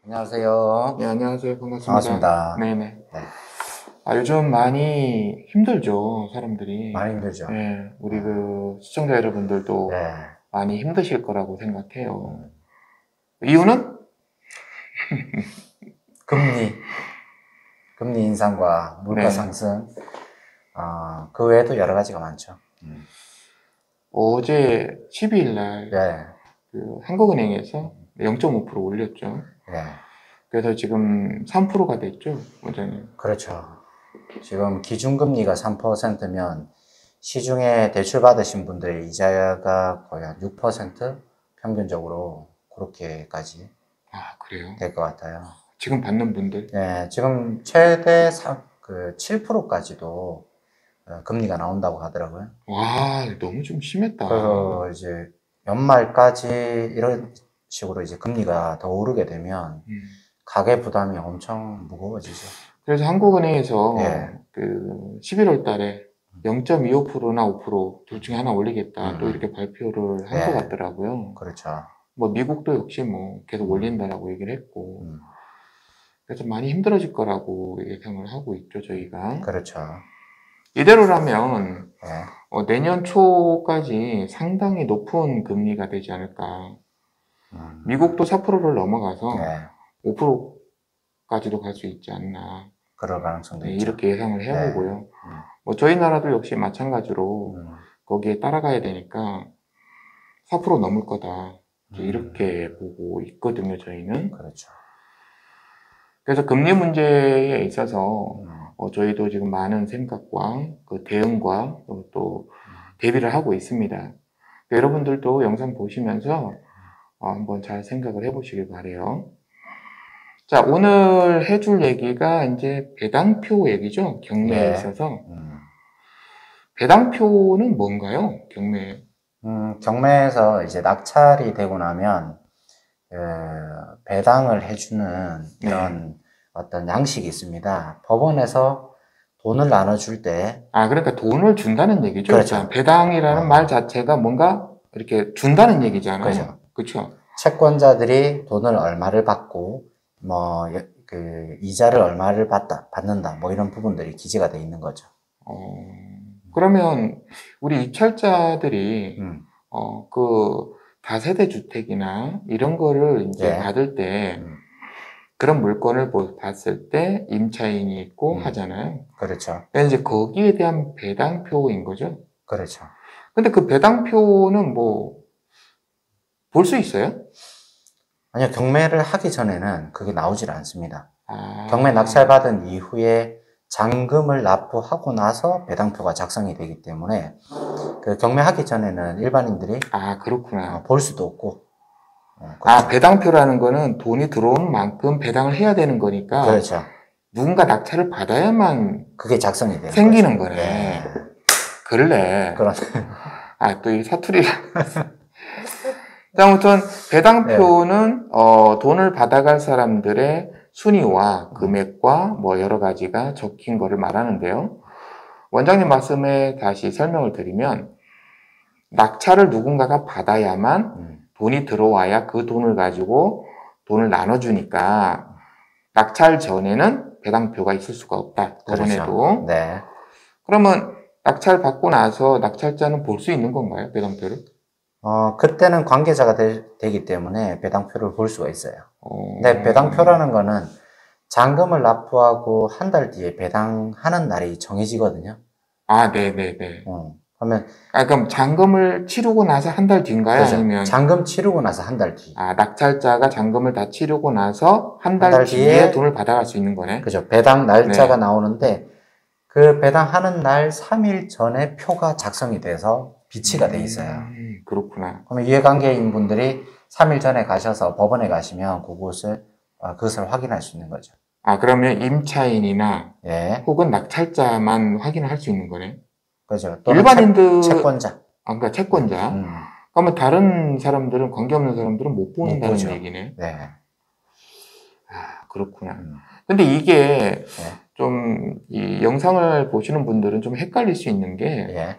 안녕하세요. 네, 안녕하세요. 반갑습니다. 반갑습니다. 네네. 네. 요즘 많이 힘들죠, 사람들이. 많이 힘들죠. 네, 우리 시청자 여러분들도 네. 많이 힘드실 거라고 생각해요. 이유는? 금리 인상과 물가 네. 상승, 그 외에도 여러 가지가 많죠. 어제 12일 날 네. 한국은행에서 0.5% 올렸죠. 네. 그래서 지금 3%가 됐죠, 원장님. 그렇죠. 지금 기준금리가 3%면 시중에 대출 받으신 분들의 이자가 거의 한 6% 평균적으로 그렇게까지 그래요? 될 것 같아요. 지금 받는 분들? 네, 지금 최대 7%까지도 금리가 나온다고 하더라고요. 와, 너무 좀 심했다. 그래서 이제 연말까지 이런 식으로 이제 금리가 더 오르게 되면 가계 부담이 엄청 무거워지죠. 그래서 한국은행에서 예. 11월 달에 0.25%나 5% 둘 중에 하나 올리겠다. 또 이렇게 발표를 한 것 같더라고요. 그렇죠. 뭐 미국도 역시 뭐 계속 올린다라고 얘기를 했고. 그래서 많이 힘들어질 거라고 예상을 하고 있죠, 저희가. 그렇죠. 이대로라면 예. 내년 초까지 상당히 높은 금리가 되지 않을까. 미국도 4%를 넘어가서 예. 5%까지도 갈 수 있지 않나. 그럴 가능성도 있죠. 이렇게 예상을 해보고요. 뭐 저희 나라도 역시 마찬가지로 거기에 따라가야 되니까 4% 넘을 거다. 이렇게 보고 있거든요, 저희는. 그렇죠. 그래서 금리 문제에 있어서 저희도 지금 많은 생각과 그 대응과 또 대비를 하고 있습니다. 여러분들도 영상 보시면서 한번 잘 생각을 해보시길 바래요. 자, 오늘 해줄 얘기가 이제 배당표 얘기죠. 경매에 네. 있어서. 배당표는 뭔가요? 경매. 경매에서 이제 낙찰이 되고 나면 배당을 해주는 이런 어떤 양식이 있습니다. 법원에서 돈을 나눠줄 때. 그러니까 돈을 준다는 얘기죠. 그렇죠. 일단 배당이라는 말 자체가 뭔가 이렇게 준다는 얘기잖아요. 그렇죠. 그렇죠. 채권자들이 돈을 얼마를 받고, 이자를 얼마를 받는다, 뭐 이런 부분들이 기재가 돼 있는 거죠. 그러면 우리 입찰자들이 그 다세대 주택이나 이런 거를 이제 받을 때 그런 물건을 봤을 때 임차인이 있고 하잖아요. 그렇죠. 그러니까 이제 거기에 대한 배당표인 거죠. 그렇죠. 근데 그 배당표는 뭐 볼 수 있어요? 아니요, 경매를 하기 전에는 그게 나오질 않습니다. 경매 낙찰받은 이후에 잔금을 납부하고 나서 배당표가 작성이 되기 때문에 그 경매하기 전에는 일반인들이 그렇구나. 볼 수도 없고. 배당표라는 거는 돈이 들어온 만큼 배당을 해야 되는 거니까. 그렇죠. 누군가 낙찰을 받아야만 그게 작성이 되는 생기는 거죠. 거네. 그럴래. 또 이 사투리. 아무튼 배당표는 돈을 받아갈 사람들의 순위와 금액과 뭐 여러 가지가 적힌 거를 말하는데요. 원장님 말씀에 다시 설명을 드리면 낙찰을 누군가가 받아야만 돈이 들어와야 그 돈을 가지고 돈을 나눠주니까 낙찰 전에는 배당표가 있을 수가 없다. 법원에도. 그렇죠. 네. 그러면 낙찰 받고 나서 낙찰자는 볼 수 있는 건가요? 배당표를? 그때는 관계자가 되기 때문에 배당표를 볼 수가 있어요. 근데 배당표라는 거는 잔금을 납부하고 한 달 뒤에 배당하는 날이 정해지거든요. 네네네. 그러면 그럼 잔금을 치르고 나서 한 달 뒤인가요? 그렇죠. 아니면 잔금 치르고 나서 한 달 뒤. 낙찰자가 잔금을 다 치르고 나서 한 달 뒤에 돈을 받아갈 수 있는 거네. 그죠. 배당 날짜가 나오는데 그 배당하는 날 3일 전에 표가 작성이 돼서 비치가 돼 있어요. 그렇구나. 그러면 이해관계인 분들이 3일 전에 가셔서 법원에 가시면 그곳을 그것을 확인할 수 있는 거죠. 아, 그러면 임차인이나 예, 혹은 낙찰자만 확인을 할 수 있는 거네. 그죠. 또는 일반인들, 채권자. 그러니까 채권자. 음, 그러면 다른 사람들은, 관계없는 사람들은 못 못 본다는 보죠. 얘기네. 네. 아, 그렇구나. 음, 근데 이게 예, 좀, 이 영상을 보시는 분들은 좀 헷갈릴 수 있는 게, 예,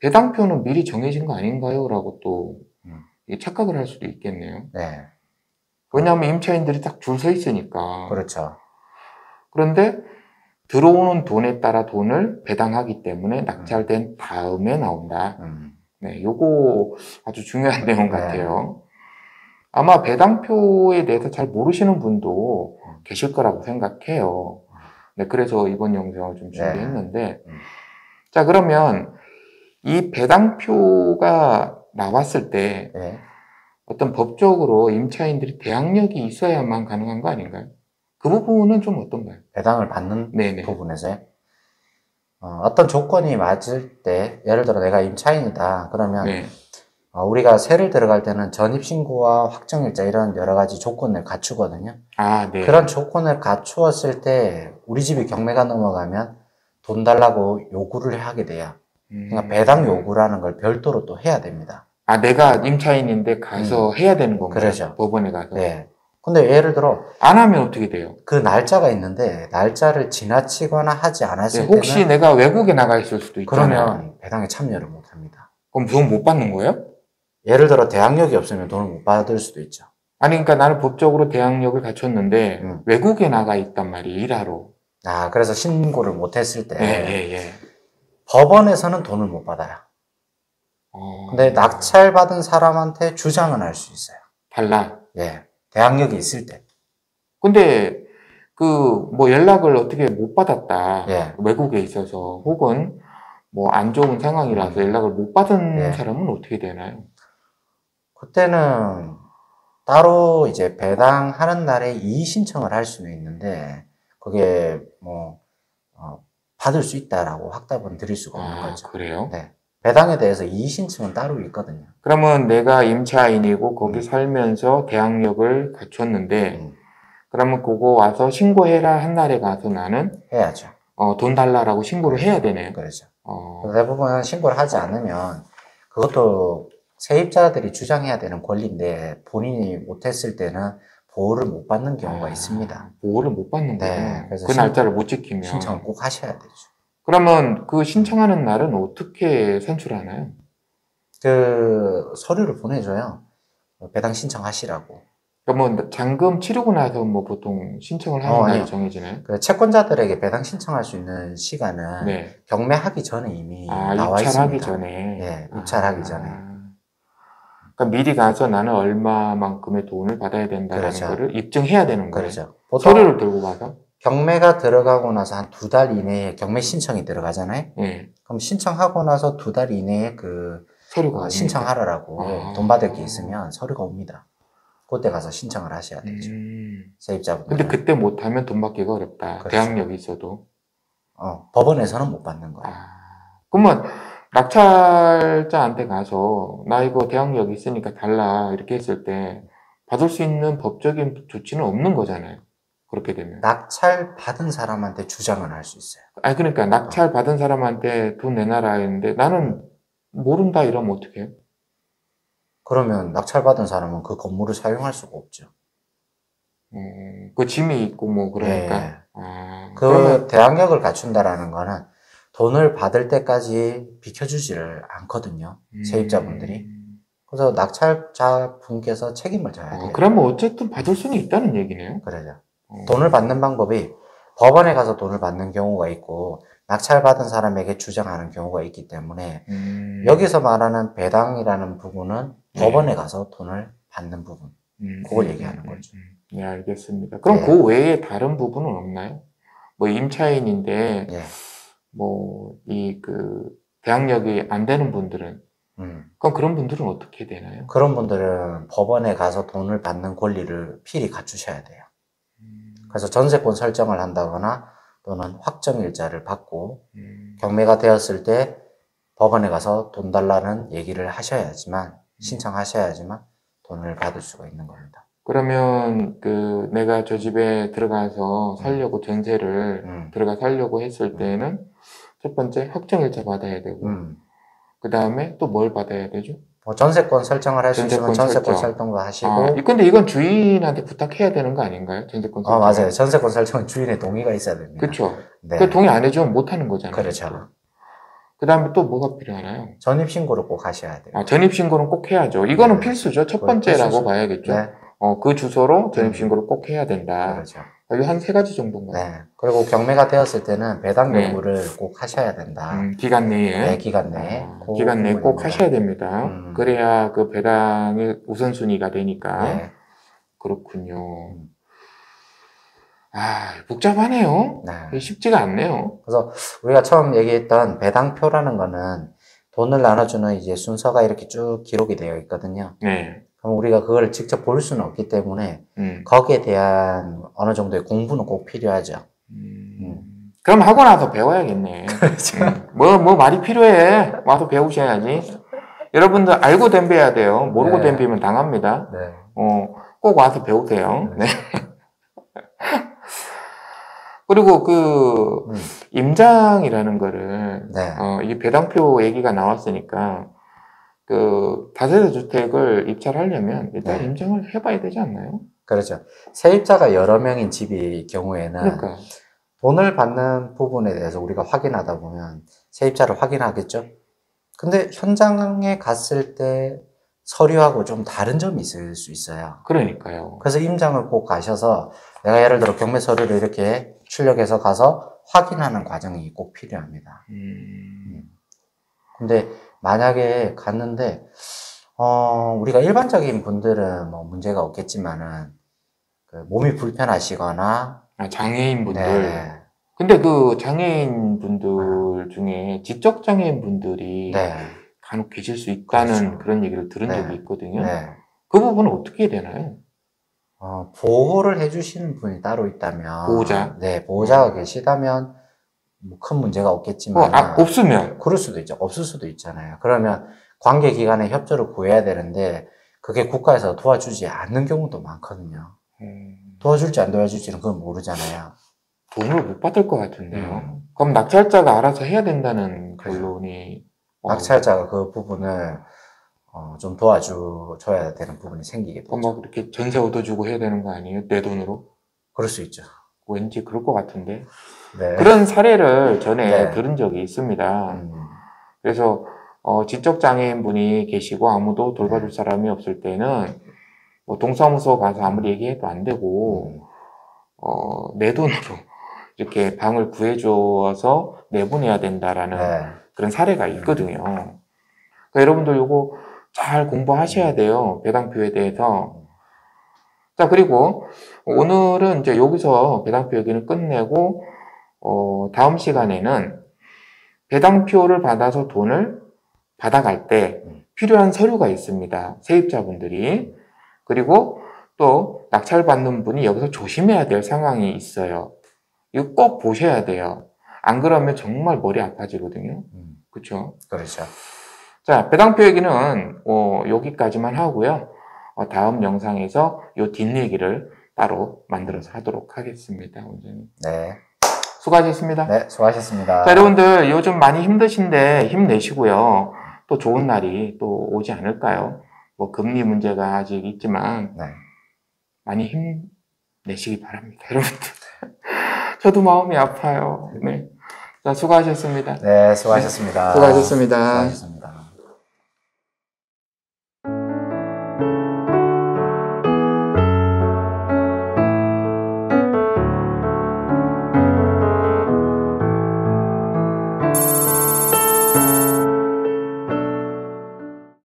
배당표는 미리 정해진 거 아닌가요? 라고 또 음, 착각을 할 수도 있겠네요. 네. 왜냐하면 임차인들이 딱 줄 서 있으니까. 그렇죠. 그런데 들어오는 돈에 따라 돈을 배당하기 때문에 낙찰된 다음에 나온다. 음, 네, 요거 아주 중요한 내용 네. 같아요. 아마 배당표에 대해서 잘 모르시는 분도 계실 거라고 생각해요. 네, 그래서 이번 영상을 좀 준비했는데, 음. 자, 그러면 이 배당표가 나왔을 때 예. 어떤 법적으로 임차인들이 대항력이 있어야만 가능한 거 아닌가요? 그 부분은 좀 어떤가요? 배당을 받는 네네. 부분에서요. 어떤 조건이 맞을 때, 예를 들어 내가 임차인이다. 그러면 네. 우리가 세를 들어갈 때는 전입신고와 확정일자 이런 여러 가지 조건을 갖추거든요. 아, 네. 그런 조건을 갖추었을 때 우리 집이 경매가 넘어가면 돈 달라고 요구를 하게 돼요. 그러니까 배당 요구라는 걸 별도로 또 해야 됩니다. 아, 내가 임차인인데 가서 해야 되는 건가요? 그러죠. 법원에 가서. 네. 근데 예를 들어 안 하면 어떻게 돼요? 그 날짜가 있는데 날짜를 지나치거나 하지 네, 않았을 혹시 때는 내가 외국에 나가 있을 수도 있잖아요. 그러면 배당에 참여를 못 합니다. 그럼 돈 못 받는 거예요? 예를 들어 대항력이 없으면 돈을 못 받을 수도 있죠. 아니, 그러니까 나는 법적으로 대항력을 갖췄는데 음. 외국에 나가 있단 말이에요, 일하러. 그래서 신고를 못 했을 때 예. 법원에서는 돈을 못 받아요. 근데 낙찰받은 사람한테 주장은 할 수 있어요. 달라. 예. 대항력이 있을 때. 근데 뭐 연락을 어떻게 못 받았다. 예. 외국에 있어서 혹은 뭐 안 좋은 상황이라서 연락을 못 받은 예. 사람은 어떻게 되나요? 그때는 따로 이제 배당하는 날에 이의 신청을 할 수는 있는데 그게 뭐 받을 수 있다라고 확답은 드릴 수가 없는 거죠. 그래요? 네. 배당에 대해서 이의 신청은 따로 있거든요. 그러면 내가 임차인이고 거기 살면서 대항력을 갖췄는데 그러면 그거 와서 신고해라 한 날에 가서 나는 해야죠. 돈 달라라고 신고를 해야 되네요. 그렇죠. 대부분 신고를 하지 않으면 그것도 세입자들이 주장해야 되는 권리인데 본인이 못했을 때는 보호를 못 받는 경우가 있습니다. 보호를 못 받는 거예요. 네, 그래서 그 날짜를 못 지키면. 신청을 꼭 하셔야 되죠. 그러면 그 신청하는 날은 어떻게 선출하나요? 그 서류를 보내줘요. 배당 신청하시라고. 그러면 뭐 잔금 치르고 나서 뭐 보통 신청을 하는 날이 정해지나요? 그 채권자들에게 배당 신청할 수 있는 시간은 네. 경매하기 전에 이미 나와 입찰하기 있습니다. 전에. 예, 입찰하기 전에. 그러니까 미리 가서 나는 얼마만큼의 돈을 받아야 된다는 그렇죠. 거를 입증해야 되는 거예요. 그렇죠. 보통 서류를 들고 가서. 경매가 들어가고 나서 한 2달 이내에 경매 신청이 들어가잖아요. 네. 그럼 신청하고 나서 2달 이내에 그 서류가 신청하라고 돈 받을 게 있으면 서류가 옵니다. 그때 가서 신청을 하셔야 되죠. 세입자분들. 근데 그때 못하면 돈 받기가 어렵다. 그렇죠. 대항력이 있어도. 법원에서는 못 받는 거예요. 그러면 낙찰자한테 가서 나 이거 대항력 있으니까 달라 이렇게 했을 때 받을 수 있는 법적인 조치는 없는 거잖아요. 그렇게 되면. 낙찰 받은 사람한테 주장을 할 수 있어요. 그러니까 낙찰 받은 사람한테 돈 내놔라 했는데 나는 모른다 이러면 어떡해요? 그러면 낙찰 받은 사람은 그 건물을 사용할 수가 없죠. 그 짐이 있고 뭐 그러니까. 예. 그러면 대항력을 갖춘다라는 거는 돈을 받을 때까지 비켜주지를 않거든요. 세입자분들이. 그래서 낙찰자 분께서 책임을 져야 돼요. 그러면 어쨌든 받을 수는 있다는 얘기네요. 그러죠. 돈을 받는 방법이 법원에 가서 돈을 받는 경우가 있고 낙찰받은 사람에게 주장하는 경우가 있기 때문에 여기서 말하는 배당이라는 부분은 법원에 가서 돈을 받는 부분. 그걸 얘기하는 거죠. 네, 알겠습니다. 그럼 그 외에 다른 부분은 없나요? 뭐 임차인인데 뭐 대항력이 안 되는 분들은 그럼 그런 분들은 어떻게 되나요? 그런 분들은 법원에 가서 돈을 받는 권리를 필히 갖추셔야 돼요. 그래서 전세권 설정을 한다거나 또는 확정일자를 받고 경매가 되었을 때 법원에 가서 돈 달라는 얘기를 하셔야지만 신청하셔야지만 돈을 받을 수가 있는 겁니다. 그러면 내가 저 집에 들어가서 살려고 전세를 들어가 살려고 했을 때는 첫 번째 확정일자 받아야 되고 그 다음에 또 뭘 받아야 되죠? 뭐 전세권 설정을 할 수 있으면 전세권 설정. 설정도 하시고. 근데 이건 주인한테 부탁해야 되는 거 아닌가요? 전세권 설정. 맞아요. 전세권 설정은 주인의 동의가 있어야 됩니다. 그렇죠. 네. 그 동의 안 해주면 못 하는 거잖아요. 그렇죠. 그 다음에 또 뭐가 필요하나요? 전입신고를 꼭 하셔야 돼요. 전입신고는 꼭 해야죠. 이거는 네. 필수죠. 첫 번째라고 필수죠. 봐야겠죠. 네. 그 주소로 전입신고를 꼭 해야 된다. 그렇죠. 여기 한 3가지 정도인가요? 네. 그리고 경매가 되었을 때는 배당 네. 요구를 꼭 하셔야 된다. 기간 내에. 네, 기간 내에. 기간 내에 꼭 하셔야 됩니다. 그래야 그 배당의 우선순위가 되니까. 네. 그렇군요. 복잡하네요. 네. 쉽지가 않네요. 그래서 우리가 처음 얘기했던 배당표라는 거는 돈을 나눠주는 이제 순서가 이렇게 쭉 기록이 되어 있거든요. 네. 그럼 우리가 그걸 직접 볼 수는 없기 때문에 거기에 대한 어느 정도의 공부는 꼭 필요하죠. 그럼 하고 나서 배워야겠네. 뭐 말이 필요해. 와서 배우셔야지. 여러분들 알고 덤벼야 돼요. 모르고 네. 덤비면 당합니다. 네. 꼭 와서 배우세요. 네. 그리고 임장이라는 거를, 네. 이 배당표 얘기가 나왔으니까, 다세대 주택을 입찰하려면 일단 네. 임장을 해봐야 되지 않나요? 그렇죠. 세입자가 여러 명인 집의 경우에는 그러니까. 돈을 받는 부분에 대해서 우리가 확인하다 보면 세입자를 확인하겠죠. 근데 현장에 갔을 때 서류하고 좀 다른 점이 있을 수 있어요. 그러니까요. 그래서 임장을 꼭 가셔서 내가 예를 들어 경매 서류를 이렇게 출력해서 가서 확인하는 과정이 꼭 필요합니다. 근데 만약에 갔는데 우리가 일반적인 분들은 뭐 문제가 없겠지만은 몸이 불편하시거나 장애인분들. 네. 근데 장애인분들 중에 지적장애인분들이 네. 간혹 계실 수 있다는 그렇죠. 그런 얘기를 들은 네. 적이 있거든요. 네. 그 부분은 어떻게 해야 되나요? 보호를 해주시는 분이 따로 있다면. 보호자? 네, 보호자가 계시다면 뭐 큰 문제가 없겠지만. 없으면? 그럴 수도 있죠. 없을 수도 있잖아요. 그러면 관계 기관의 협조를 구해야 되는데 그게 국가에서 도와주지 않는 경우도 많거든요. 도와줄지 안 도와줄지는 그건 모르잖아요. 돈을 못 받을 것 같은데요. 그럼 낙찰자가 알아서 해야 된다는 결론이. 낙찰자가 그 부분을 좀 도와줘야 되는 부분이 생기게 되죠. 막 이렇게 전세 얻어주고 해야 되는 거 아니에요? 내 돈으로? 그럴 수 있죠. 왠지 그럴 것 같은데. 네. 그런 사례를 전에 네. 들은 적이 있습니다. 그래서 지적장애인 분이 계시고 아무도 돌봐줄 사람이 없을 때는 뭐 동사무소 가서 아무리 얘기해도 안 되고 내 돈으로 이렇게 방을 구해줘서 내보내야 된다라는 네. 그런 사례가 있거든요. 그러니까 여러분들 요거 잘 공부하셔야 돼요. 배당표에 대해서. 자, 그리고 오늘은 이제 여기서 배당표 얘기는 끝내고 다음 시간에는 배당표를 받아서 돈을 받아갈 때 필요한 서류가 있습니다. 세입자분들이. 그리고 또 낙찰받는 분이 여기서 조심해야 될 상황이 있어요. 이거 꼭 보셔야 돼요. 안 그러면 정말 머리 아파지거든요. 그렇죠? 그렇죠. 자, 배당표 얘기는 여기까지만 하고요. 다음 영상에서 요 뒷얘기를 따로 만들어서 하도록 하겠습니다. 원장님. 네. 수고하셨습니다. 네, 수고하셨습니다. 자, 여러분들 요즘 많이 힘드신데 힘내시고요. 또 좋은 날이 또 오지 않을까요? 뭐 금리 문제가 아직 있지만 네. 많이 힘내시기 바랍니다. 여러분들. 저도 마음이 아파요. 네. 자, 수고하셨습니다. 네, 수고하셨습니다. 수고하셨습니다. 수고하셨습니다.